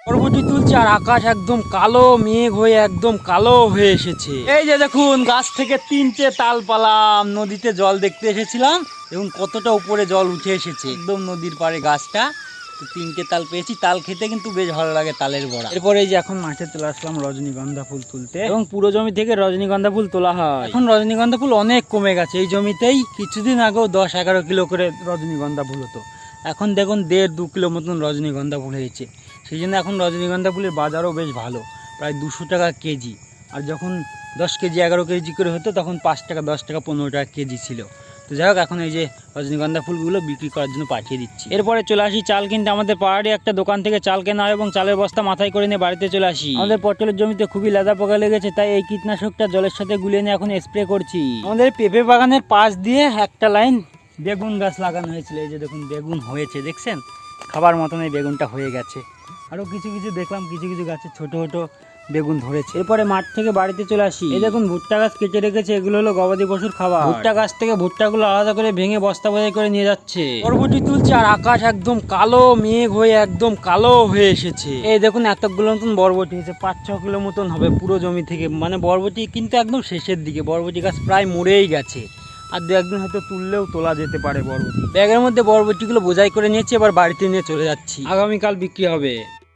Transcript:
বরবটি তুলছে আর আকাশ একদম কালো মেঘ হয়ে একদম কালো হয়ে এসেছে। এই যে দেখুন গাছ থেকে 3টে তাল পালাম, নদীতে জল দেখতে এসেছিলাম, দেখুন কতটা উপরে জল উঠে এসেছে, একদম নদীর পাড়ে গাছটা। তো 3টে তাল পেয়েছি, তাল খেতে কিন্তু বেশ ভালো লাগে, তালের বড়া। এরপরে এই যে এখন মাঠে চলে আসলাম রজনীগন্ধা ফুল তুলতে, এবং পুরো জমি থেকে রজনীগন্ধা ফুল তোলা হয়। এখন রজনীগন্ধা ফুল অনেক কমে গেছে, এই জমিতেই কিছুদিন আগেও 10-11 কিলো করে রজনীগন্ধা ফুল হতো, এখন দেখুন 1.5-2 কিলো মতন রজনীগন্ধা ফুল হয়েছে। সেই জন্য এখন রজনীগন্ধা ফুলের বাজারও বেশ ভালো, প্রায় 200 টাকা কেজি। আর যখন 10 কেজি 11 কেজি করে হতো তখন 5 টাকা 10 টাকা 15 টাকা কেজি ছিল। তো যাই হোক, এখন এই যে রজনীগন্ধা ফুলগুলো বিক্রি করার জন্য পাঠিয়ে দিচ্ছি। এরপরে চলে আসি চাল কিনতে। আমাদের পাহাড়ে একটা দোকান থেকে চাল কেনা হয় এবং চালের বস্তা মাথায় করে নিয়ে বাড়িতে চলে আসি। আমাদের পটলের জমিতে খুবই লেদা পোকা লেগেছে, তাই এই কীটনাশকটা জলের সাথে গুলিয়ে নিয়ে এখন স্প্রে করছি। আমাদের পেঁপে বাগানের পাশ দিয়ে একটা লাইন বেগুন গাছ লাগানো হয়েছিল, এই যে দেখুন বেগুন হয়েছে, দেখছেন খাবার মতন এই বেগুনটা হয়ে গেছে। আরও কিছু কিছু দেখলাম, কিছু কিছু গাছে ছোট ছোট বেগুন ধরেছে। এরপরে মাঠ থেকে বাড়িতে চলে আসি। এই দেখুন ভুট্টা গাছ কেটে রেখেছে, এগুলো হলো গবাদি পশুর খাবার। ভুট্টা গাছ থেকে ভুট্টাগুলো আলাদা করে ভেঙে বস্তা বোঝাই করে নিয়ে যাচ্ছে। বরবটি তুলছে আর আকাশ একদম কালো মেঘ হয়ে একদম কালো হয়ে এসেছে। এই দেখুন এতগুলো মতন বরবটি হয়েছে, 5-6 কিলো মতন হবে পুরো জমি থেকে। মানে বরবটি কিন্তু একদম শেষের দিকে, বরবটি গাছ প্রায় মরেই গেছে, আর 2-1 দিন হয়তো তুললেও তোলা যেতে পারে বরবটি। ব্যাগের মধ্যে বরবটিগুলো বোঝাই করে নিয়েছি, এবার বাড়িতে নিয়ে চলে যাচ্ছি, আগামীকাল বিক্রি হবে।